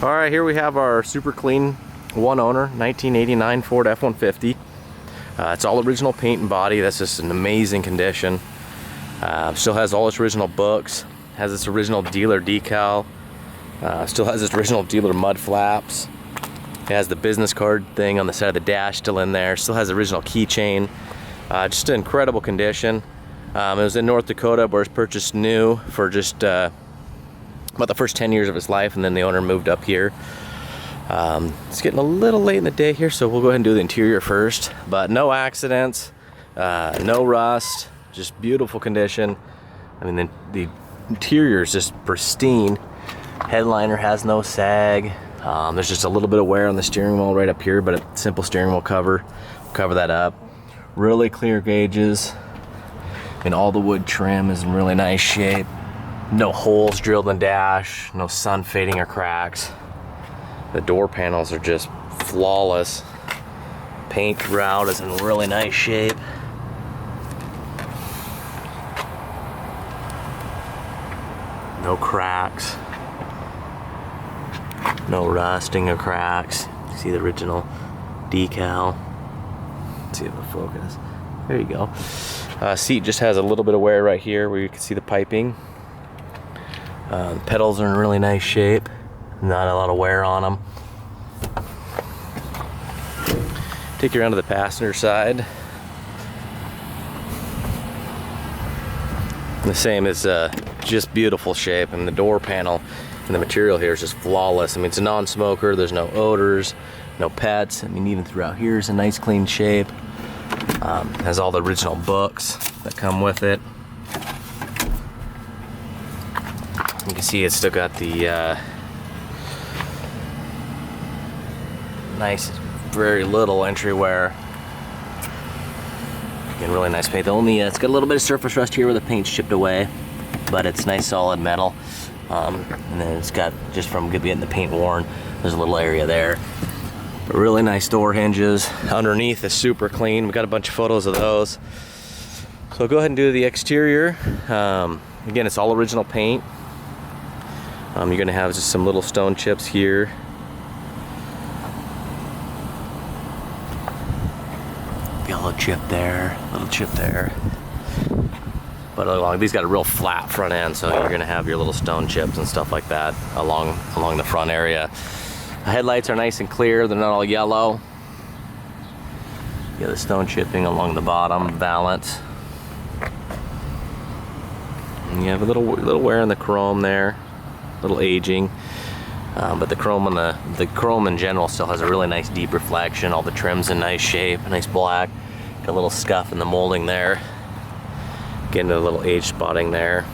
All right, here we have our super clean one owner 1989 Ford F-150. It's all original paint and body. That's just an amazing condition. Still has all its original books, has its original dealer decal, still has its original dealer mud flaps. It has the business card thing on the side of the dash still in there. Still has the original keychain. Just an incredible condition. It was in North Dakota where it was purchased new for just about the first 10 years of its life, and then the owner moved up here. It's getting a little late in the day here, so we'll go ahead and do the interior first. But no accidents, no rust, just beautiful condition. I mean, the interior is just pristine. Headliner has no sag. There's just a little bit of wear on the steering wheel right up here, but a simple steering wheel cover will cover that up. Really clear gauges, and all the wood trim is in really nice shape. No holes drilled in the dash, no sun fading or cracks. The door panels are just flawless. Paint throughout is in really nice shape. No cracks. No rusting or cracks. You see the original decal. Let's see if it'll focus. There you go. Seat just has a little bit of wear right here where you can see the piping. The pedals are in really nice shape. Not a lot of wear on them. Take you around to the passenger side. The same is just beautiful shape, and the door panel and the material here is just flawless. I mean, it's a non-smoker. There's no odors, no pets. I mean, even throughout here is a nice clean shape. Has all the original books that come with it. You can see it's still got the nice, very little entry wear. Again, really nice paint. The only it's got a little bit of surface rust here where the paint's chipped away, but it's nice solid metal. And then it's got, just from getting the paint worn, there's a little area there. But really nice door hinges. Underneath is super clean. We got a bunch of photos of those. So go ahead and do the exterior. Again, it's all original paint. You're gonna have just some little stone chips here. Be a little chip there, little chip there. But along, these got a real flat front end, so you're gonna have your little stone chips and stuff like that along the front area. The headlights are nice and clear, they're not all yellow. You got the stone chipping along the bottom valance. And you have a little wear in the chrome there, little aging. But the chrome the chrome in general still has a really nice deep reflection. All the trim's in nice shape, nice black. Got a little scuff in the molding there. Getting a little age spotting there.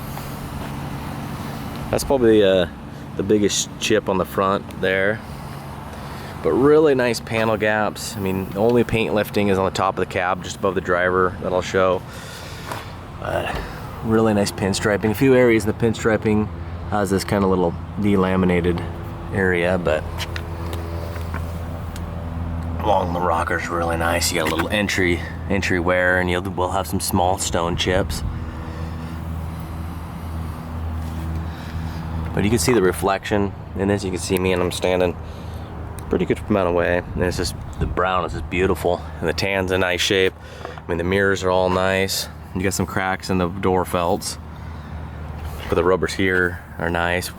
That's probably the biggest chip on the front there. But really nice panel gaps. I mean, the only paint lifting is on the top of the cab, just above the driver, that I'll show. Really nice pinstriping. A few areas in the pinstriping has this kind of little delaminated area, but along the rockers really nice. You got a little entry wear, and we'll have some small stone chips. But you can see the reflection in this. You can see me, and I'm standing pretty good amount of way. And it's just, the brown is just beautiful, and the tan's in nice shape. I mean, the mirrors are all nice. You got some cracks in the door felts, but the rubbers here are nice.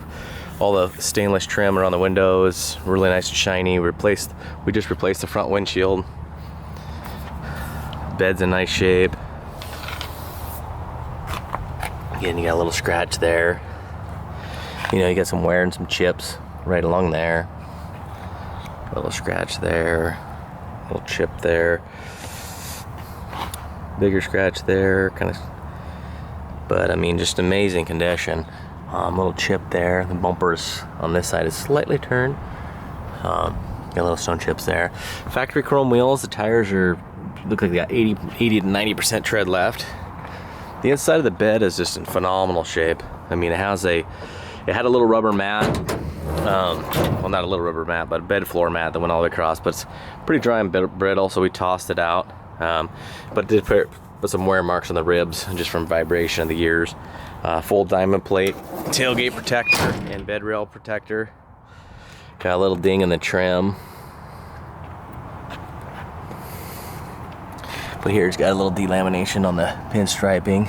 All the stainless trim around the windows, really nice and shiny. We just replaced the front windshield. Bed's in nice shape. Again, you got a little scratch there. You know, you got some wear and some chips right along there. A little scratch there, a little chip there. Bigger scratch there, kind of. But I mean, just amazing condition. Little chip there. The bumpers on this side is slightly turned. Got little stone chips there. Factory chrome wheels. The tires look like they got 80 to 90% tread left. The inside of the bed is just in phenomenal shape. I mean, it had a little rubber mat. Well, not a little rubber mat, but a bed floor mat that went all the way across. But it's pretty dry and brittle, so we tossed it out. But it did put some wear marks on the ribs just from vibration of the years. Full diamond plate, tailgate protector, and bed rail protector. Got a little ding in the trim. But here it's got a little delamination on the pinstriping.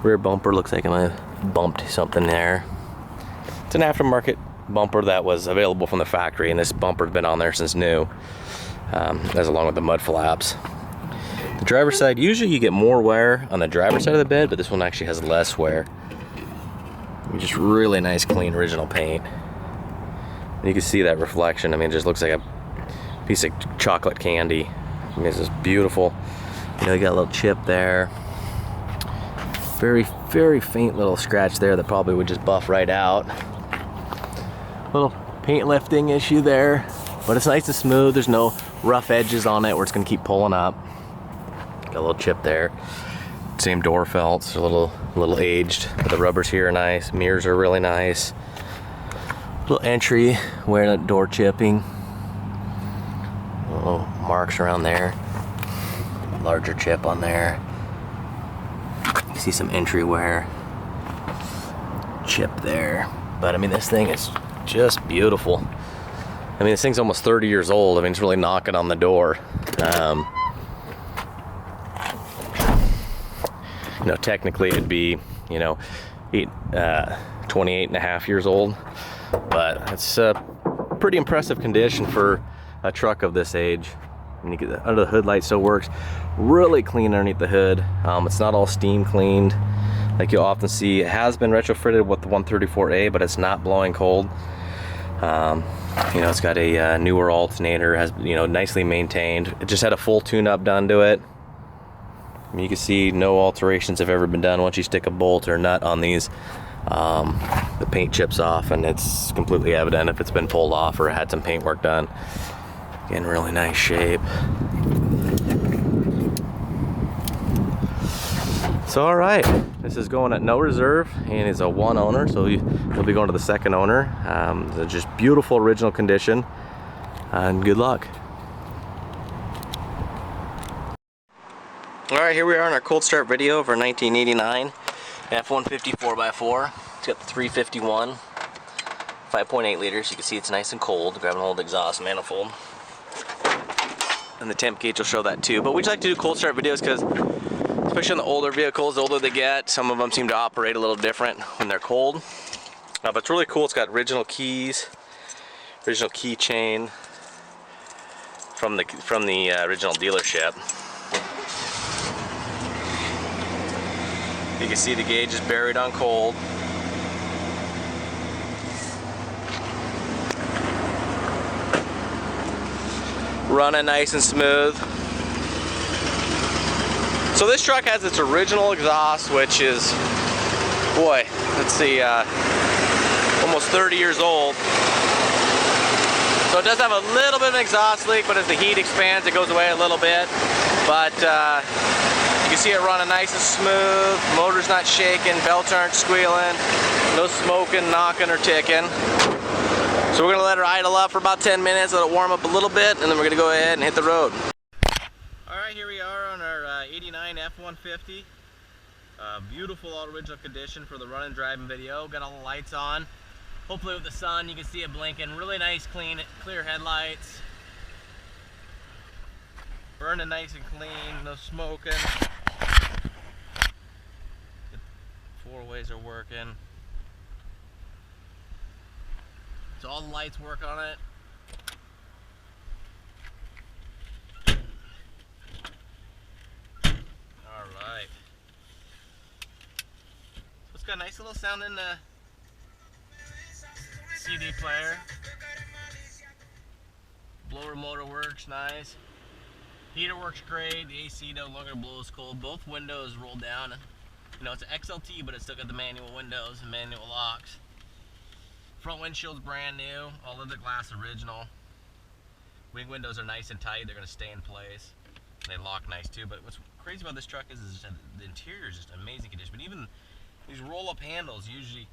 Rear bumper looks like I might have bumped something there. It's an aftermarket bumper that was available from the factory, and this bumper's been on there since new, as along with the mud flaps. The driver's side, usually you get more wear on the driver's side of the bed, but this one actually has less wear. Just really nice, clean, original paint. And you can see that reflection. I mean, it just looks like a piece of chocolate candy. I mean, it's just beautiful. You know, you got a little chip there. Very, very faint little scratch there that probably would just buff right out. Little paint lifting issue there, but it's nice and smooth. There's no rough edges on it where it's gonna keep pulling up. Got a little chip there. Same door felts, a little aged, but the rubbers here are nice. Mirrors are really nice. Little entry where the door chipping. Little marks around there. Larger chip on there. You see some entry wear. Chip there. But I mean, this thing is just beautiful. I mean, this thing's almost 30 years old. I mean, it's really knocking on the door. You know, technically it'd be, you know, 28 and a half years old, but it's a pretty impressive condition for a truck of this age. And you get under the hood light still works really clean underneath the hood. It's not all steam cleaned like you'll often see. It has been retrofitted with the 134A, but it's not blowing cold. You know, it's got a newer alternator, has, you know, nicely maintained. It just had a full tune-up done to it. You can see no alterations have ever been done. Once you stick a bolt or nut on these, the paint chips off, and it's completely evident if it's been pulled off or had some paint work done. Again, really nice shape. So all right, this is going at no reserve and is a one owner, so you'll be going to the second owner. It's just beautiful original condition, and good luck. All right, here we are in our cold start video of our 1989 F-150 4x4. It's got the 351, 5.8 liters. You can see it's nice and cold. Grab an old exhaust manifold. And the temp gauge will show that too. But we just like to do cold start videos because, especially on the older vehicles, the older they get, some of them seem to operate a little different when they're cold. But it's really cool. It's got original keys, original keychain from the original dealership. You can see the gauge is buried on cold. Running nice and smooth. So this truck has its original exhaust, which is, boy, let's see, almost 30 years old. So it does have a little bit of an exhaust leak, but as the heat expands, it goes away a little bit. But you can see it running nice and smooth. Motor's not shaking, belts aren't squealing, no smoking, knocking, or ticking. So we're gonna let her idle up for about 10 minutes, let it warm up a little bit, and then we're gonna go ahead and hit the road. All right, here we are on our 89 F-150. Beautiful, all original condition for the run and driving video. Got all the lights on. Hopefully with the sun, you can see it blinking. Really nice, clean, clear headlights. Burning nice and clean, no smoking. The four ways are working. So all the lights work on it. Alright. So it's got a nice little sound in the CD player. Blower motor works nice. Heater works great. The AC no longer blows cold. Both windows roll down. You know, it's an XLT, but it's still got the manual windows and manual locks. Front windshield's brand new. All of the glass original. Wing windows are nice and tight. They're going to stay in place. They lock nice too. But what's crazy about this truck is the interior is just amazing condition. But even these roll-up handles usually,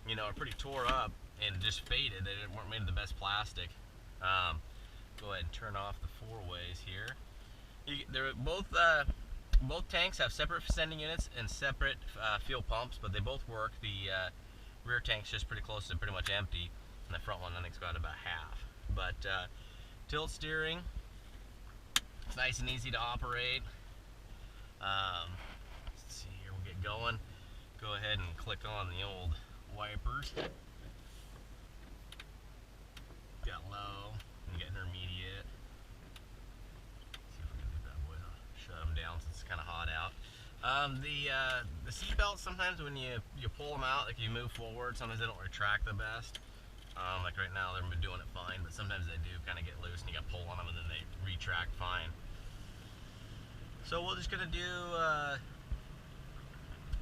you know, are pretty tore up and just faded. They weren't made of the best plastic. Go ahead and turn off the four ways here. They're both tanks have separate sending units and separate fuel pumps, but they both work. The Rear tank's just pretty close to pretty much empty, and the front one I think's got about half. But tilt steering, it's nice and easy to operate. Let's see here, we'll get going. Go ahead and click on the old wipers. Got low, and get intermediate. See if we can do that boy. Shut them down since it's kind of hot out. The seat belts, sometimes when you pull them out, like you move forward, sometimes they don't retract the best. Like right now they're doing it fine, but sometimes they do kind of get loose and you got to pull on them and then they retract fine. So we're just gonna do a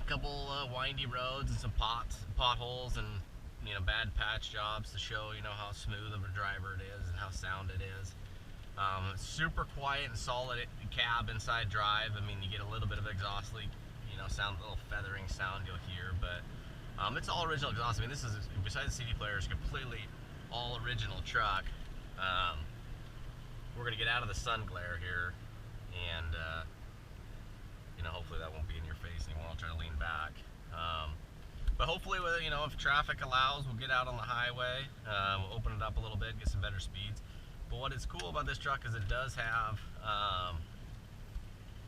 couple windy roads and some potholes and bad patch jobs to show how smooth of a driver it is and how sound it is. Super quiet and solid cab inside drive. I mean, you get a little bit of exhaust leak, sound, a little feathering sound you'll hear, but it's all original exhaust. I mean, this is, besides the CD player, it's completely all original truck. We're gonna get out of the sun glare here, and hopefully that won't be in your face anymore. I'll try to lean back. But hopefully, if traffic allows, we'll get out on the highway. We'll open it up a little bit, get some better speeds. But what is cool about this truck is it does have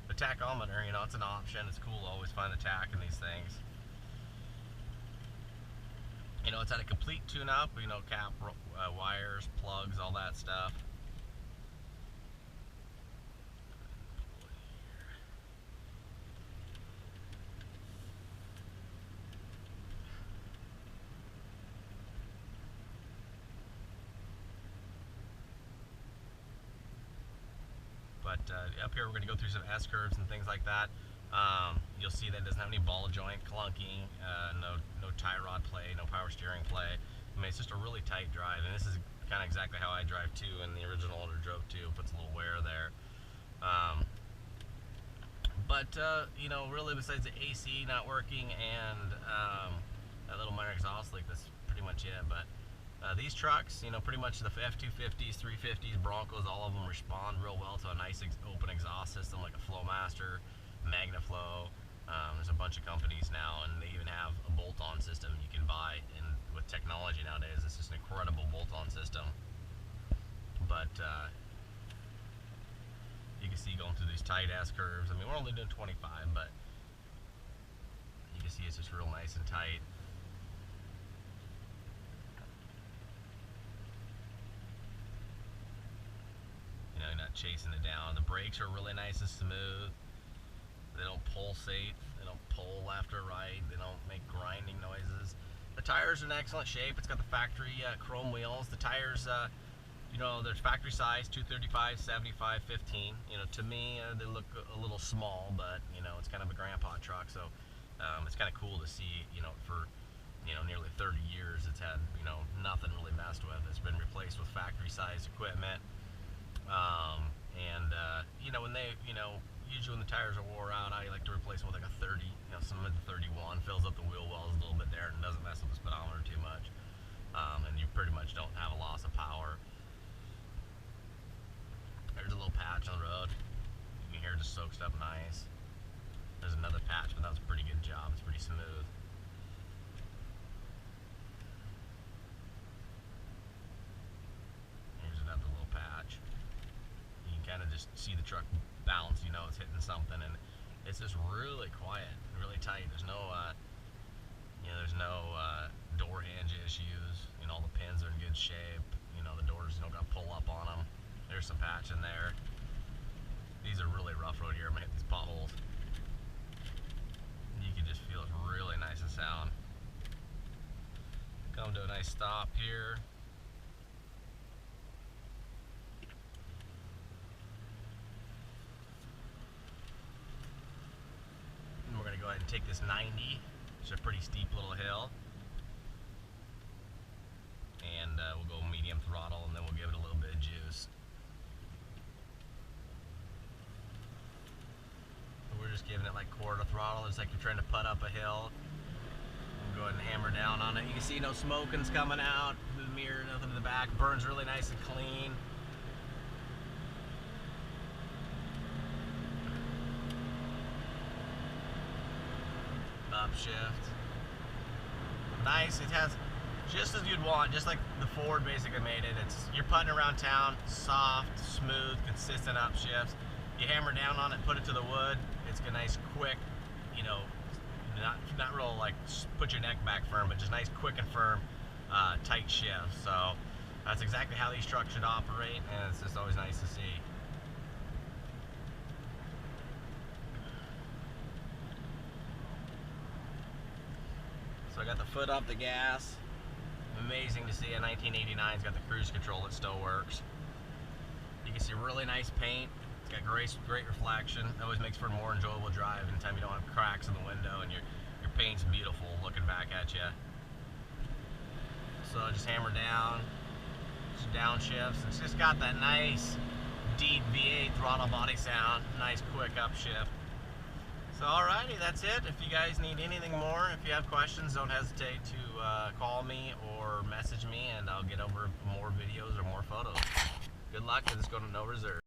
a tachometer. It's an option. It's cool to always find the tach in these things. It's had a complete tune-up. Cap, wires, plugs, all that stuff. But up here we're going to go through some S-curves and things like that. You'll see that it doesn't have any ball joint clunking, no tie rod play, no power steering play. I mean, it's just a really tight drive, and this is kind of exactly how I drive too, and the original owner drove too. Puts a little wear there. Really besides the AC not working and that little minor exhaust leak, that's pretty much it. But these trucks, pretty much the F-250s, 350s, Broncos, all of them respond real well to a nice open exhaust system like a Flowmaster, MagnaFlow. There's a bunch of companies now, and they even have a bolt-on system you can buy. And with technology nowadays, it's just an incredible bolt-on system. But you can see going through these tight ass curves. I mean, we're only doing 25, but you can see it's just real nice and tight. You're not chasing it down. The brakes are really nice and smooth. They don't pulsate. They don't pull left or right. They don't make grinding noises. The tires are in excellent shape. It's got the factory chrome wheels. The tires, there's factory size 235, 75, 15. To me, they look a little small, but it's kind of a grandpa truck. So it's kind of cool to see. For nearly 30 years, it's had nothing really messed with. It's been replaced with factory size equipment. When they, usually when the tires are wore out, I like to replace them with like a 30, some of the 31, fills up the wheel wells a little bit there and doesn't mess with the speedometer too much. And you pretty much don't have a loss of power. There's a little patch on the road. You can hear it just soaks up nice. There's another patch, but that was a pretty good job. It's pretty smooth. Here's another little patch. You can kind of just see the truck bounce, it's hitting something, and it's just really quiet, really tight. There's no door hinge issues. All the pins are in good shape. The doors got to pull up on them. There's some patch in there. These are really rough road here. I'm gonna hit these potholes. You can just feel it's really nice and sound. Come to a nice stop here. And we're gonna go ahead and take this 90. It's a pretty steep little hill. And we'll go medium throttle, and then we'll give it a little bit of juice. We're just giving it like quarter throttle. It's like you're trying to putt up a hill. We'll go ahead and hammer down on it. You can see no smoking's coming out through the mirror, nothing in the back. Burns really nice and clean. Upshift. nice. It has just as you'd want, just like the Ford basically made it. You're putting around town, soft, smooth, consistent upshifts. You hammer down on it, put it to the wood. It's a nice, quick, you know, not real like put your neck back firm, but just nice, quick and firm, tight shift. So that's exactly how these trucks should operate, and it's just always nice to see. So I got the foot off the gas. Amazing to see a 1989's got the cruise control that still works. You can see really nice paint. It's got great reflection. It always makes for a more enjoyable drive anytime you don't have cracks in the window, and your paint's beautiful looking back at you. So just hammer down, just downshifts. It's just got that nice deep V8 throttle body sound, nice quick upshift. So alrighty, that's it. If you guys need anything more, if you have questions, don't hesitate to call me or message me, and I'll get over more videos or more photos. Good luck, and it's going to no reserve.